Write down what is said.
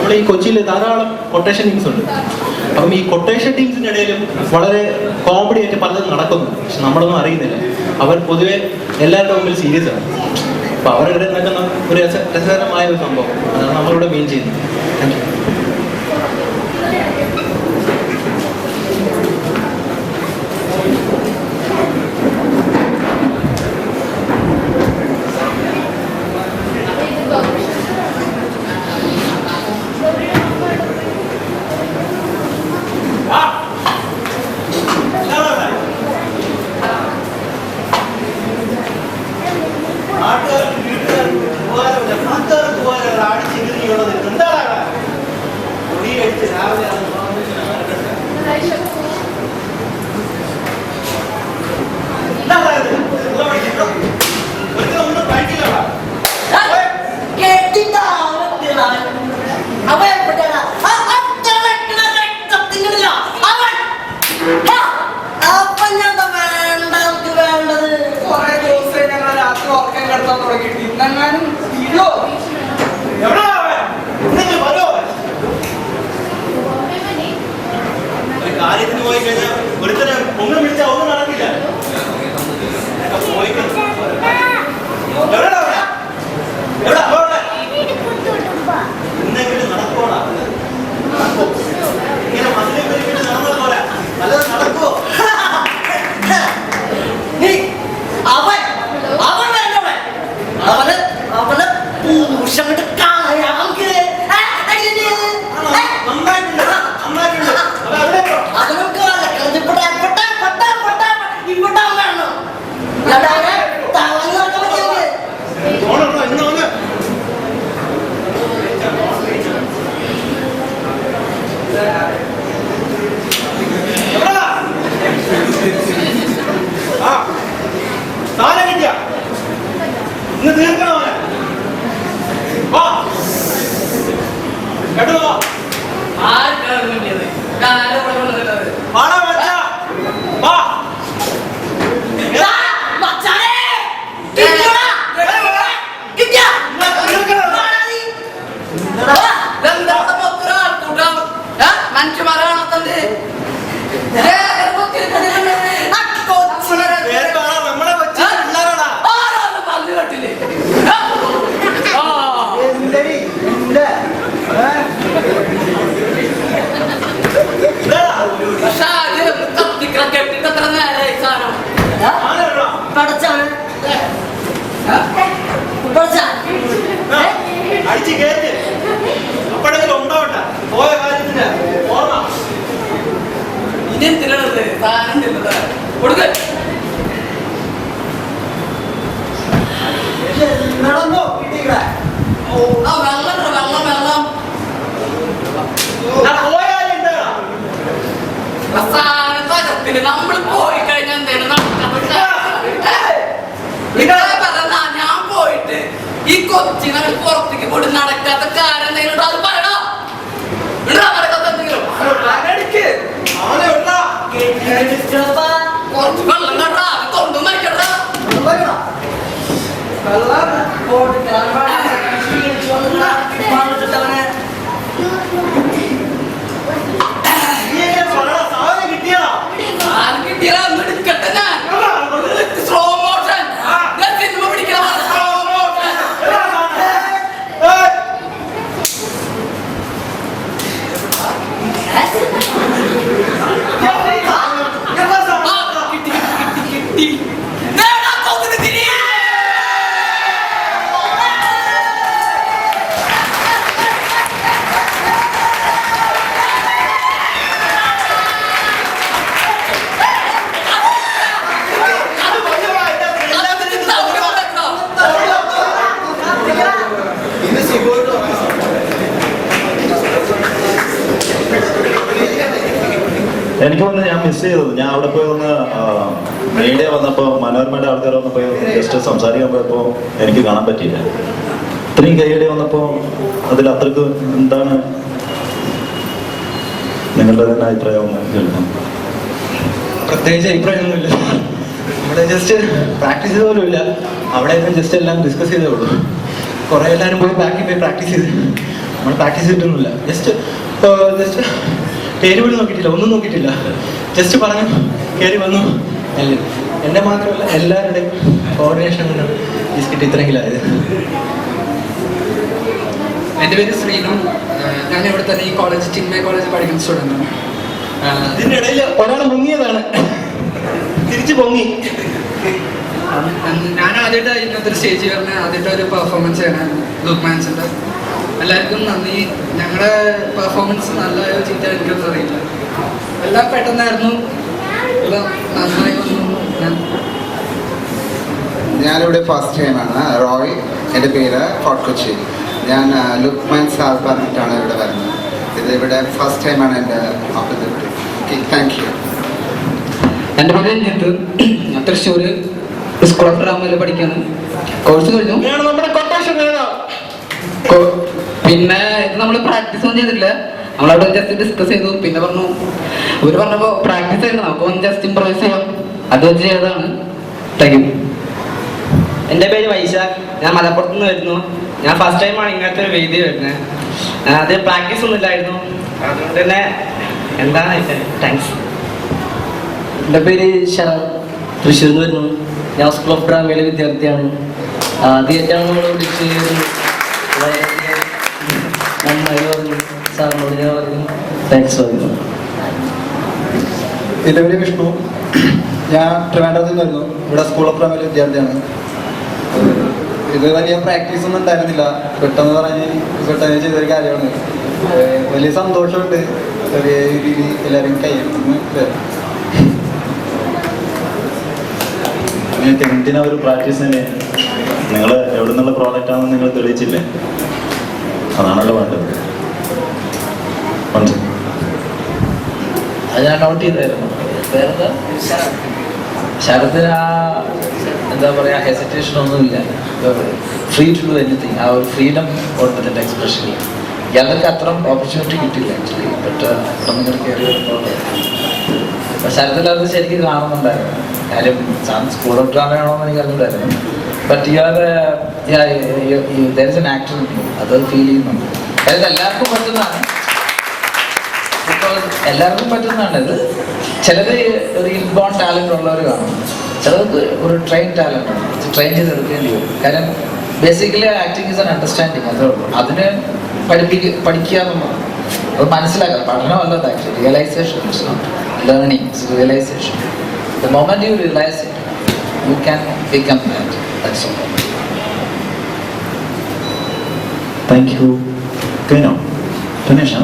നമ്മൾ ഈ കൊച്ചിയിൽ ധാരാളം കൊട്ടേഷൻ ടീംസ് ഉണ്ട്. അപ്പം ഈ കൊട്ടേഷൻ ടീംസിന്റെ ഇടയിലും വളരെ കോമഡി ആയിട്ട് പലതും നടക്കുന്നു, പക്ഷെ നമ്മളൊന്നും അറിയുന്നില്ല. അവർ പൊതുവെ എല്ലാവരുടെ മുമ്പിൽ സീരിയസ് ആണ്. അപ്പൊ അവരുടെ ഇടയിൽ നടക്കുന്ന ഒരു രസകരമായ ഒരു സംഭവം അതാണ് നമ്മളിവിടെ മെയിൻ ചെയ്യുന്നത്. Thank you. കാര്യത്തിന് പോയി കഴിഞ്ഞാൽ ഒരുത്തരെ ഒന്നും വിളിച്ചാൽ ഒന്നും നടക്കില്ല. ഇന്നെങ്കിലും നടക്കോടാ, ഇങ്ങനെ മസിലെ പെരുക്കിട്ട് നടന്ന പോലെ നല്ലത് നടക്കുവോ? ഇന്ന് തീർക്കണോ അടിച്ചു കയറ്റി അപ്പോഴെങ്കിലും ഉണ്ടാവട്ടെ പോയ കാര്യത്തിന്റെ ഓർമ്മ ഇനിയും തിരണത് കൊടുക്ക നടന്നോ കിട്ടിക്കട വെള്ളം വെള്ളം വെള്ളം നമ്മൾ പോയി കഴിഞ്ഞാൽ ഞാൻ പോയിട്ട് ഈ കൊച്ചിനെ പുറത്തേക്ക് പോയിട്ട് നടക്കാത്ത കാര്യം എന്തെങ്കിലും അത് പറയണോ? നടക്കാത്ത എന്തെങ്കിലും കുറച്ച് വെള്ളം കണ്ടാ തൊണ്ടും മരിക്കണ്ടാ. കിട്ടിയാ എടുക്കട്ടെ ഞാൻ സ്ലോ മോഷൻ സിനിമ പിടിക്കണം. സ്ലോ മോഷൻ കിട്ടി എനിക്ക് വന്ന് ഞാൻ മിസ് ചെയ്തത്, ഞാൻ അവിടെ പോയി ഒന്ന് മീഡിയ വന്നപ്പോൾ മനോരമയുടെ ആൾക്കാർ വന്നപ്പോൾ ജസ്റ്റ് സംസാരിക്കാൻ പോയപ്പോൾ എനിക്ക് കാണാൻ പറ്റിയില്ല. ഇത്രയും കൈയടി വന്നപ്പോൾ അതിൽ അത്രക്ക് എന്താണ് നിങ്ങളുടെ തന്നെ അഭിപ്രായം കേൾക്കാം? പ്രത്യേകിച്ച് അഭിപ്രായമൊന്നുമില്ല. നമ്മൾ ജസ്റ്റ് പ്രാക്ടീസ് ചെയ്ത പോലും ഇല്ല. അവിടെ ജസ്റ്റ് എല്ലാം ഡിസ്കസ് ചെയ്തേ ഉള്ളൂ. കുറേ എല്ലാവരും പോയി ബാക്കിൽ പോയി പ്രാക്ടീസ് ചെയ്ത് നമ്മൾ പ്രാക്ടീസ് ചെയ്തിട്ടൊന്നുമില്ല. ജസ്റ്റ് പേര് പോലും നോക്കിയിട്ടില്ല, ഒന്നും നോക്കിയിട്ടില്ല. ജസ്റ്റ് പറഞ്ഞു കയറി വന്നു. എന്നെ മാത്രമല്ല എല്ലാവരുടെയും കോർഡിനേഷൻ കൊണ്ടാണ് ഈ സ്കിറ്റ് ഇത്രയെങ്കിലും ആയത്. എൻ്റെ പേര് ശ്രീനു. ഞാൻ ഇവിടെ തന്നെ ഈ കോളേജ് ചിന്മയ കോളേജ് പഠിക്കുന്ന സ്റ്റുഡൻ്റാണ്. ഇതിൻ്റെ ഇടയിൽ ഒരാൾ മുങ്ങിയതാണ്, തിരിച്ചു പൊങ്ങി. ഞാൻ ആദ്യമായിട്ട് ഇന്നത്തെ ഒരു സ്റ്റേജിൽ വരുന്ന ആദ്യമായിട്ട് ഒരു പെർഫോമൻസ് ചെയ്യണം ലുക്മാൻസിൻ്റെ. എല്ലാവർക്കും നന്ദി. ഞങ്ങളുടെ പെർഫോമൻസ് നല്ല ചീത്ത എനിക്കൊന്നും അറിയില്ല, എല്ലാം പെട്ടെന്നായിരുന്നു, എല്ലാം നന്നായി വന്നു. ഞാനിവിടെ ഫസ്റ്റ് ടൈമാണ്. റോയ് എൻ്റെ പേര്, ഫോർട്ട് കൊച്ചി. ഞാൻ ലുക്മാൻ സാർ പറഞ്ഞിട്ടാണ് ഇവിടെ വരുന്നത്. ഇത് ഇവിടെ ഫസ്റ്റ് ടൈമാണ് എൻ്റെ ഓപ്പർച്യൂണിറ്റി. Okay, thank you. എൻ്റെ പേര് രഞ്ജിത്ത്. ഞാൻ തൃശ്ശൂർ സ്കൂൾ ഓഫ് ഡ്രാമയിൽ പഠിക്കാണ്. കോഴ്സ് കഴിഞ്ഞു. നമ്മുടെ കൊട്ടേഷൻ പിന്നെ ഇത് നമ്മൾ പ്രാക്ടീസ് ഒന്നും ചെയ്തിട്ടില്ല, നമ്മളവിടെ ജസ്റ്റ് ഡിസ്കസ് ചെയ്തു. പിന്നെ പറഞ്ഞു ഇവർ പറഞ്ഞപ്പോൾ പ്രാക്ടീസ് ചെയ്യണം, നമുക്ക് ജസ്റ്റ് ഇംപ്രവൈസ് ചെയ്യാം, അത് വെച്ച് ചെയ്തതാണ്. Thank you. എൻ്റെ പേര് വൈശാഖ്. ഞാൻ മലപ്പുറത്ത് നിന്ന് വരുന്നു. ഞാൻ ഫസ്റ്റ് ടൈമാണ് ഇങ്ങനത്തെ ഒരു വേദി വരുന്നത്. അത് പ്രാക്ടീസ് ഒന്നും ഇല്ലായിരുന്നു, അതുകൊണ്ട് തന്നെ എന്താണ് താങ്ക്സ്. എൻ്റെ പേര് ശരൺ, തൃശ്ശൂരിൽ നിന്ന് വരുന്നു. ഞാൻ സ്കൂൾ ഓഫ് ഡ്രാമയിലെ വിദ്യാർത്ഥിയാണ്. ആദ്യമായിട്ടാണ് നമ്മൾ വിളിച്ച് നന്നായി പറഞ്ഞു. സാറിനോട് ഞാൻ പറഞ്ഞു താങ്ക്സ് പറയുന്നു. എൻ്റെ പേര് വിഷ്ണു. ഞാൻ ട്രിവാൻഡ്രത്തിൽ നിന്ന് വരുന്നു. ഇവിടെ സ്കൂൾ ഓഫ് ഡ്രാമയിലെ വിദ്യാർത്ഥിയാണ്. ഇത് വലിയ പ്രാക്ടീസ് ഒന്നും ഉണ്ടായിരുന്നില്ല, പെട്ടെന്ന് ചെയ്തൊരു കാര്യമാണ്. വലിയ സന്തോഷമുണ്ട്. ചെറിയ രീതിയിൽ എല്ലാവരും കൈയ്യടിക്കുന്നു. ടെൻത്തിനെ ഒരു പ്രാക്ടീസ് തന്നെ. നിങ്ങൾ എവിടെ നിന്നുള്ള പ്രോഡക്റ്റ് ആണെന്ന് നിങ്ങൾ തെളിയിച്ചില്ലേ? അതാണല്ലോ വേണ്ടത്. അത് ഞാൻ നോട്ട് ചെയ്തായിരുന്നു. വേറെ ശരത്തിന് ആ എന്താ പറയുക, ഹെസിറ്റേഷൻ ഒന്നുമില്ല. Free to do anything. ആ ഒരു ഫ്രീഡം കൊടുത്തിട്ടുണ്ട് എക്സ്പ്രഷനിൽ. ഇയാൾക്ക് അത്ര ഓപ്പർച്യൂണിറ്റി കിട്ടില്ല ആക്ച്വലി. ബട്ട് ഒന്നിങ്ങനെ കയറി വരുമ്പോൾ ശരത്തിൽ അത് ശരിക്കും കാണുന്നുണ്ടായിരുന്നു. കാര്യം സ്കൂൾ ഓഫ് ഡ്രാമയാണോ എന്ന് എനിക്ക് അറിഞ്ഞിട്ടായിരുന്നു. But there is an actor, അത് ഫീൽ ചെയ്യുന്നുണ്ട്. അതായത് എല്ലാവർക്കും പറ്റുന്നതാണ്, എല്ലാവർക്കും പറ്റുന്നതാണ് ഇത്. ചിലർ ഒരു ഇൻബോൺ ടാലൻ്റ് ഉള്ളവർ കാണും, ചിലർക്ക് ഒരു ട്രെയിൻ ടാലൻ്റ് ആണ്, ട്രെയിൻ ചെയ്തെടുക്കേണ്ടി വരും. കാരണം basically acting is an understanding, അതേ ഉള്ളൂ. അതിന് പഠിക്കുക എന്നുള്ളതാണ്, അത് മനസ്സിലാക്കുക. പഠനമല്ല actually, realisation. It's not learning, it's realisation. The moment you realise it, you can become that. That's all. Thank you. കഴിഞ്ഞോ? ഫിനിഷ്?